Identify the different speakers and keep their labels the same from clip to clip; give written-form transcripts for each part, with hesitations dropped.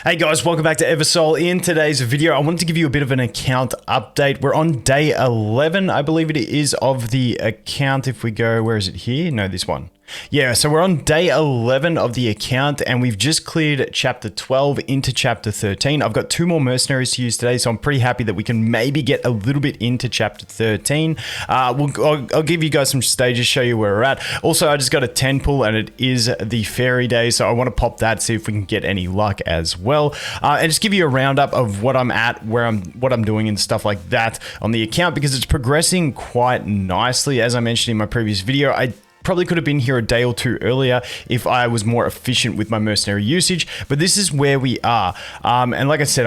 Speaker 1: Hey guys, welcome back to Eversoul. In today's video, I wanted to give you a bit of an account update. We're on day 11, I believe it is, of the account. If we go, where is it here? No, this one. Yeah, so we're on day 11 of the account and we've just cleared chapter 12 into chapter 13. I've got 2 more mercenaries to use today, so I'm pretty happy that we can maybe get a little bit into chapter 13. I'll give you guys some stages, show you where we're at. Also, I just got a 10 pull and it is the fairy day, so I want to pop that, see if we can get any luck as well. And just give you a roundup of what I'm at, what I'm doing and stuff like that on the account, because it's progressing quite nicely. As I mentioned in my previous video, I probably could have been here a day or 2 earlier if I was more efficient with my mercenary usage, but this is where we are. And like I said,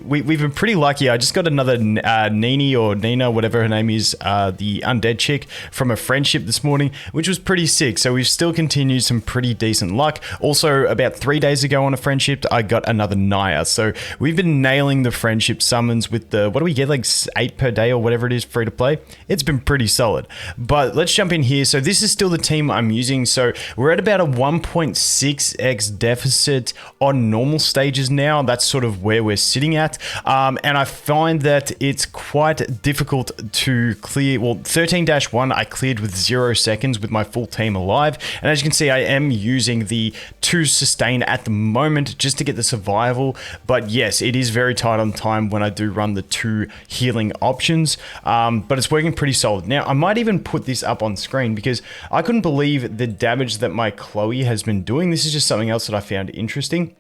Speaker 1: we've been pretty lucky. I just got another Nini or Nina, whatever her name is, the undead chick, from a friendship this morning, which was pretty sick. So we've still continued some pretty decent luck. Also, about 3 days ago on a friendship, I got another Naya. So we've been nailing the friendship summons with the, what do we get, like 8 per day or whatever it is, free to play. It's been pretty solid. But let's jump in here. So this is still the team I'm using. So we're at about a 1.6x deficit on normal stages now. That's sort of where we're sitting at. And I find that it's quite difficult to clear. Well, 13-1 I cleared with 0 seconds with my full team alive. And as you can see, I am using the 2 sustain at the moment just to get the survival. But yes, it is very tight on time when I do run the 2 healing options. But it's working pretty solid. Now, I might even put this up on screen because I couldn't believe the damage that my Chloe has been doing. This is just something else that I found interesting.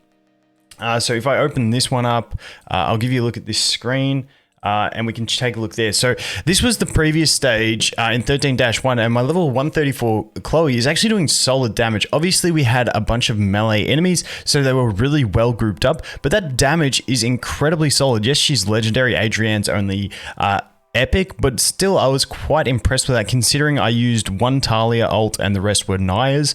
Speaker 1: So if I open this one up, I'll give you a look at this screen. And we can take a look there. So this was the previous stage in 13-1, and my level 134 Chloe is actually doing solid damage. Obviously, we had a bunch of melee enemies, so they were really well grouped up, but that damage is incredibly solid. Yes, she's legendary. Adrian's only epic, but still I was quite impressed with that, considering I used 1 Talia ult and the rest were Naya's,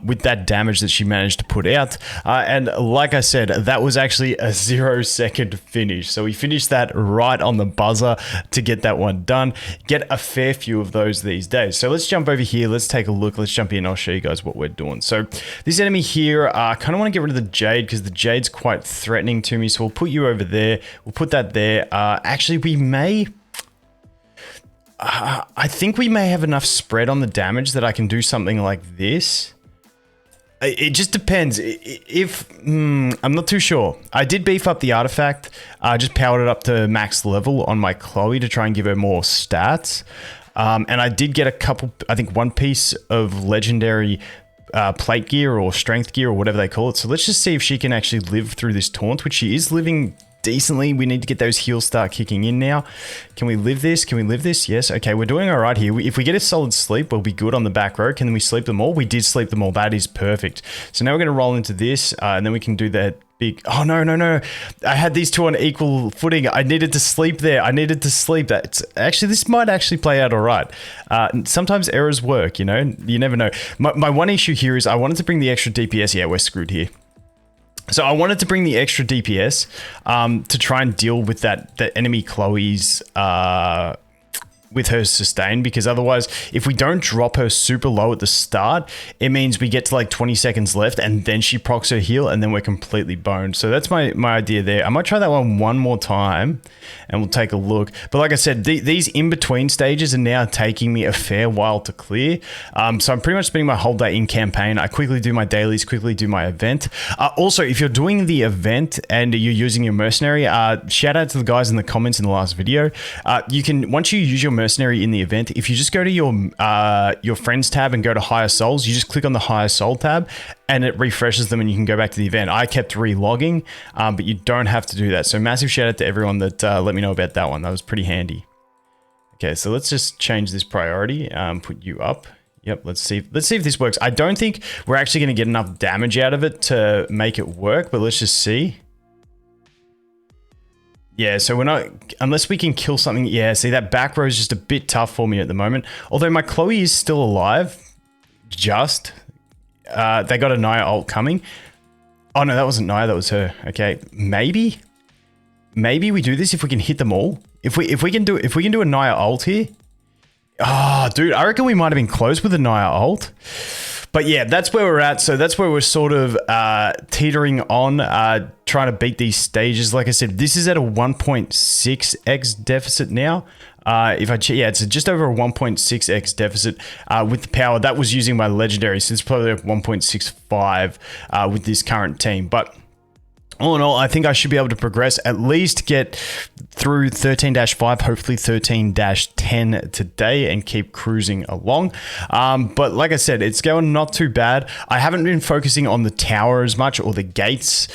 Speaker 1: with that damage that she managed to put out. And like I said, that was actually a 0-second finish. So we finished that right on the buzzer to get that one done. Get a fair few of those these days. So let's jump over here. Let's take a look. Let's jump in. I'll show you guys what we're doing. So this enemy here, I kind of want to get rid of the Jade because the Jade's quite threatening to me. So we'll put you over there. We'll put that there. Actually, we may... I think we may have enough spread on the damage that I can do something like this. It just depends. I'm not too sure. I did beef up the artifact. I just powered it up to max level on my Chloe to try and give her more stats. And I did get a couple, I think 1 piece of legendary plate gear or strength gear or whatever they call it. So let's just see if she can actually live through this taunt, which she is living decently. We need to get those heals start kicking in now. Can we live this? Can we live this? Yes. Okay, we're doing all right here. If we get a solid sleep, we'll be good on the back row. Can we sleep them all? We did sleep them all. That is perfect. So now we're going to roll into this, and then we can do that big... Oh, no. I had these 2 on equal footing. I needed to sleep there. I needed to sleep. That's actually, this might actually play out all right. Sometimes errors work, you know? You never know. My one issue here is I wanted to bring the extra DPS. Yeah, we're screwed here. So I wanted to bring the extra DPS to try and deal with that enemy Chloe's with her sustain, because otherwise, if we don't drop her super low at the start, it means we get to like 20 seconds left and then she procs her heal and then we're completely boned. So that's my idea there. I might try that one more time and we'll take a look. But like I said, these in-between stages are now taking me a fair while to clear. So I'm pretty much spending my whole day in campaign. I quickly do my dailies, quickly do my event. Also, if you're doing the event and you're using your mercenary, shout out to the guys in the comments in the last video. You can, once you use your mercenary in the event, if you just go to your friends tab and go to higher souls, you just click on the higher soul tab and it refreshes them and you can go back to the event. I kept re-logging, but you don't have to do that. So massive shout out to everyone that let me know about that one. That was pretty handy. Okay, so let's just change this priority, put you up. Yep, let's see if this works. I don't think we're actually going to get enough damage out of it to make it work, but let's just see. Yeah, so we're not, unless we can kill something. Yeah, see, that back row is just a bit tough for me at the moment. Although my Chloe is still alive. Just. They got a Naya ult coming. Oh, no, that wasn't Naya, that was her. Okay, maybe we do this if we can hit them all. If we can do a Naya ult here. Oh, dude, I reckon we might have been close with the Naya ult. But yeah, that's where we're at. So that's where we're sort of teetering on, trying to beat these stages. Like I said, this is at a 1.6x deficit now. If I check, yeah, it's just over a 1.6x deficit with the power. That was using my legendary, so it's probably 1.65 with this current team. But all in all, I think I should be able to progress, at least get through 13-5, hopefully 13-10 today, and keep cruising along. But like I said, it's going not too bad. I haven't been focusing on the tower as much, or the gates.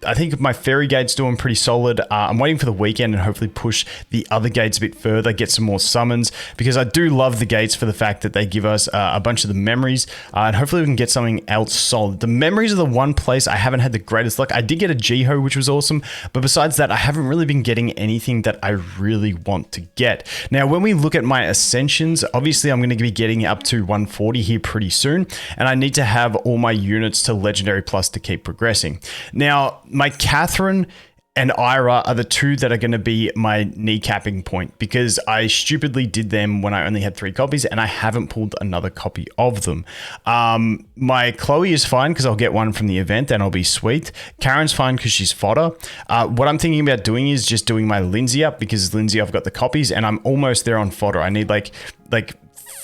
Speaker 1: I think my ferry gate's doing pretty solid. I'm waiting for the weekend and hopefully push the other gates a bit further, get some more summons, because I do love the gates for the fact that they give us a bunch of the memories, and hopefully we can get something else solid. The memories are the one place I haven't had the greatest luck. I did get a Jiho, which was awesome, but besides that, I haven't really been getting anything that I really want to get. Now, when we look at my Ascensions, obviously I'm going to be getting up to 140 here pretty soon, and I need to have all my units to Legendary Plus to keep progressing. Now, my Catherine and Ira are the two that are going to be my kneecapping point, because I stupidly did them when I only had 3 copies and I haven't pulled another copy of them. My Chloe is fine because I'll get one from the event and I'll be sweet. Karen's fine because she's fodder. What I'm thinking about doing is just doing my Lindsay up, because Lindsay, I've got the copies and I'm almost there on fodder. I need like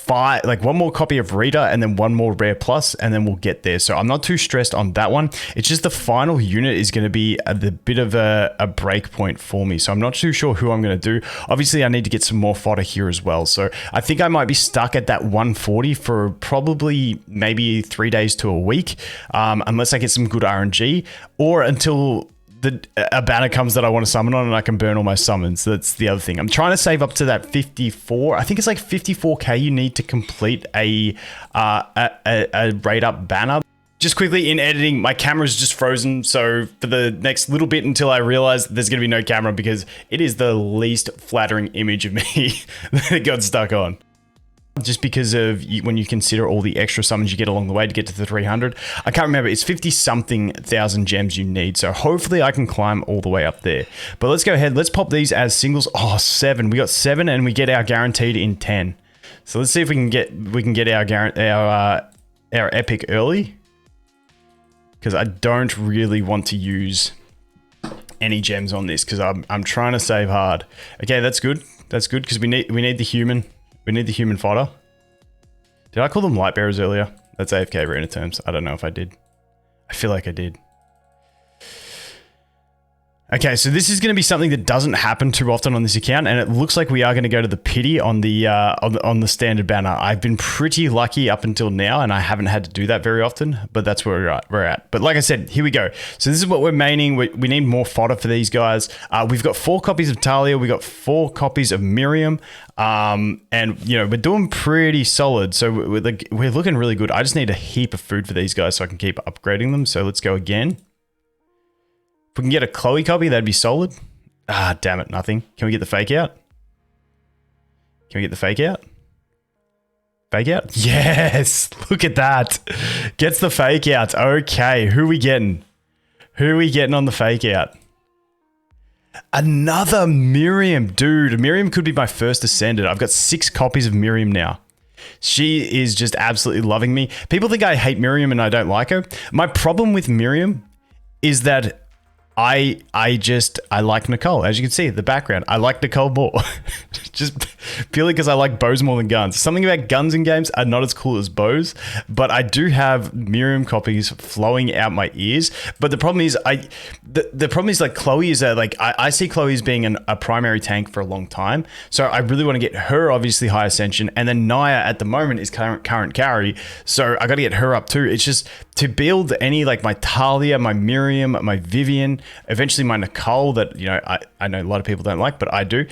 Speaker 1: 1 more copy of Rita and then 1 more rare plus, and then we'll get there. So I'm not too stressed on that one. It's just the final unit is going to be the bit of a break point for me. So I'm not too sure who I'm going to do. Obviously, I need to get some more fodder here as well. So I think I might be stuck at that 140 for probably maybe 3 days to a week, unless I get some good RNG, or until a banner comes that I want to summon on and I can burn all my summons. That's the other thing. I'm trying to save up to that 54. I think it's like 54k you need to complete a raid up banner. Just quickly, in editing, my camera's just frozen. So for the next little bit until I realize there's going to be no camera, because it is the least flattering image of me that it got stuck on. Just because of when you consider all the extra summons you get along the way to get to the 300. I can't remember, it's 50-something thousand gems you need. So hopefully I can climb all the way up there. But let's go ahead, let's pop these as singles. Oh, 7, we got 7 and we get our guaranteed in 10. So let's see if we can get our epic early. Because I don't really want to use any gems on this, because I'm trying to save hard. Okay, that's good. That's good, because we need the human. We need the human fodder. Did I call them light bearers earlier? That's AFK arena terms. I don't know if I did. I feel like I did. Okay, so this is going to be something that doesn't happen too often on this account, and it looks like we are going to go to the pity on the standard banner. I've been pretty lucky up until now, and I haven't had to do that very often, but that's where we're at. But like I said, here we go. So this is what we're maining. We need more fodder for these guys. We've got 4 copies of Talia. We got 4 copies of Miriam, and you know, we're doing pretty solid. So we're looking really good. I just need a heap of food for these guys so I can keep upgrading them. So let's go again. If we can get a Chloe copy, that'd be solid. Ah, damn it, nothing. Can we get the fake out? Can we get the fake out? Fake out? Yes, look at that. Gets the fake out. Okay, who are we getting? Who are we getting on the fake out? Another Miriam. Dude, Miriam could be my first Ascended. I've got 6 copies of Miriam now. She is just absolutely loving me. People think I hate Miriam and I don't like her. My problem with Miriam is that I like Nicole. As you can see, the background, I like Nicole more. Just purely because I like bows more than guns. Something about guns in games are not as cool as bows, but I do have Miriam copies flowing out my ears. But the problem is, the problem is like Chloe is I see Chloe as being a primary tank for a long time. So I really want to get her obviously high Ascension, and then Naya at the moment is current carry. So I got to get her up too. It's just to build any like my Talia, my Miriam, my Vivian, eventually my Nicole that, you know, I know a lot of people don't like, but I do.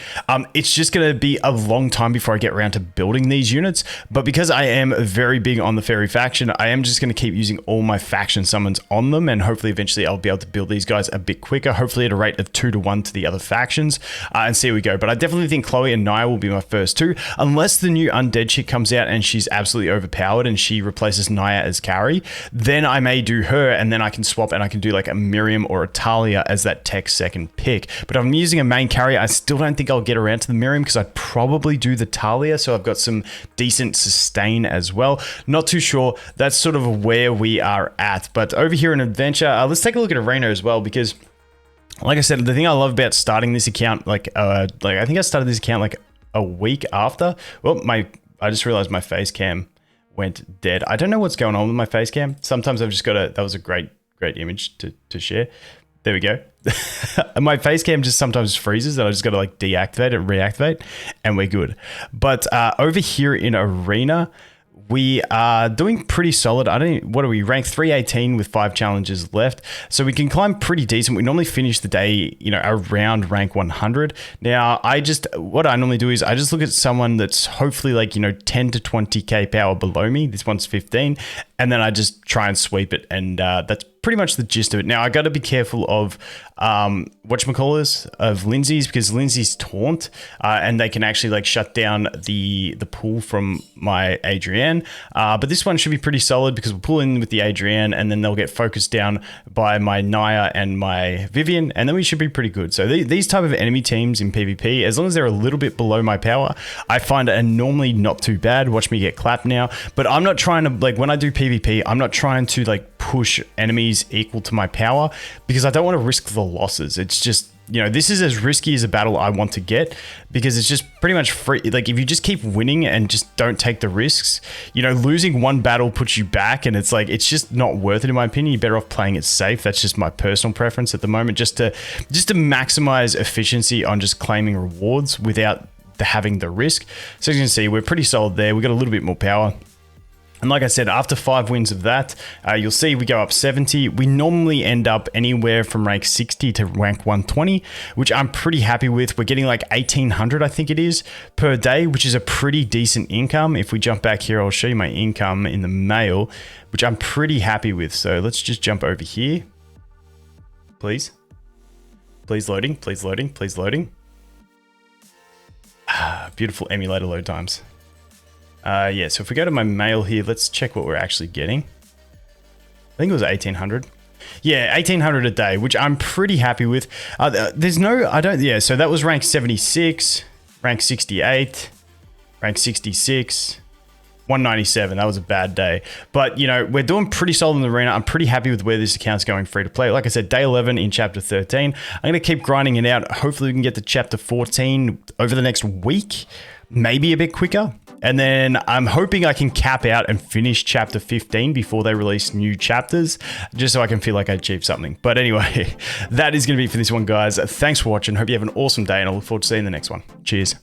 Speaker 1: It's just going to be a long time before I get around to building these units. But because I am very big on the fairy faction, I am just going to keep using all my faction summons on them. And hopefully eventually I'll be able to build these guys a bit quicker, hopefully at a rate of 2-to-1 to the other factions, and see where we go. But I definitely think Chloe and Naya will be my first 2, unless the new undead chick comes out and she's absolutely overpowered and she replaces Naya as carry. Then then I may do her, and then I can swap and I can do like a Miriam or a Talia as that tech second pick. But if I'm using a main carry, I still don't think I'll get around to the Miriam because I'd probably do the Talia. So I've got some decent sustain as well. Not too sure. That's sort of where we are at. But over here in Adventure, let's take a look at Arena as well, because like I said, the thing I love about starting this account, like I think I started this account like a week after. Well, I just realized my face cam went dead. I don't know what's going on with my face cam. Sometimes I've just got to, that was a great image to share. There we go. My face cam just sometimes freezes and I just got to like deactivate and reactivate and we're good. But over here in Arena, we are doing pretty solid. What are we? Rank 318 with 5 challenges left. So we can climb pretty decent. We normally finish the day, around rank 100. Now, what I normally do is I just look at someone that's hopefully like, 10 to 20k power below me. This one's 15. And then I just try and sweep it. And that's pretty much the gist of it. Now, I got to be careful of whatchamacallit, of Lindsay's, because Lindsay's taunt and they can actually like shut down the pull from my Adrienne. But this one should be pretty solid because we'll pull in with the Adrienne and then they'll get focused down by my Naya and my Vivian, and then we should be pretty good. So these type of enemy teams in PvP, as long as they're a little bit below my power, I find are normally not too bad. Watch me get clapped now. But I'm not trying to, like, when I do PvP, I'm not trying to like push enemies equal to my power because I don't want to risk the losses. It's just, this is as risky as a battle I want to get because it's just pretty much free. Like if you just keep winning and just don't take the risks, losing one battle puts you back and it's like, it's just not worth it in my opinion. You're better off playing it safe. That's just my personal preference at the moment, just to maximize efficiency on just claiming rewards without having the risk. So as you can see, we're pretty solid there. We got a little bit more power. And like I said, after 5 wins of that, you'll see we go up 70. We normally end up anywhere from rank 60 to rank 120, which I'm pretty happy with. We're getting like 1,800, I think it is, per day, which is a pretty decent income. If we jump back here, I'll show you my income in the mail, which I'm pretty happy with. So let's just jump over here. Please. Please loading, please loading, please loading. Beautiful emulator load times. Yeah, so if we go to my mail here, let's check what we're actually getting. I think it was 1,800. Yeah, 1,800 a day, which I'm pretty happy with. So that was rank 76, rank 68, rank 66, 197. That was a bad day. But, we're doing pretty solid in the arena. I'm pretty happy with where this account's going free to play. Like I said, day 11 in chapter 13. I'm going to keep grinding it out. Hopefully we can get to chapter 14 over the next week, maybe a bit quicker. And then I'm hoping I can cap out and finish chapter 15 before they release new chapters, just so I can feel like I achieved something. But anyway, that is going to be it for this one, guys. Thanks for watching. Hope you have an awesome day, and I look forward to seeing you in the next one. Cheers.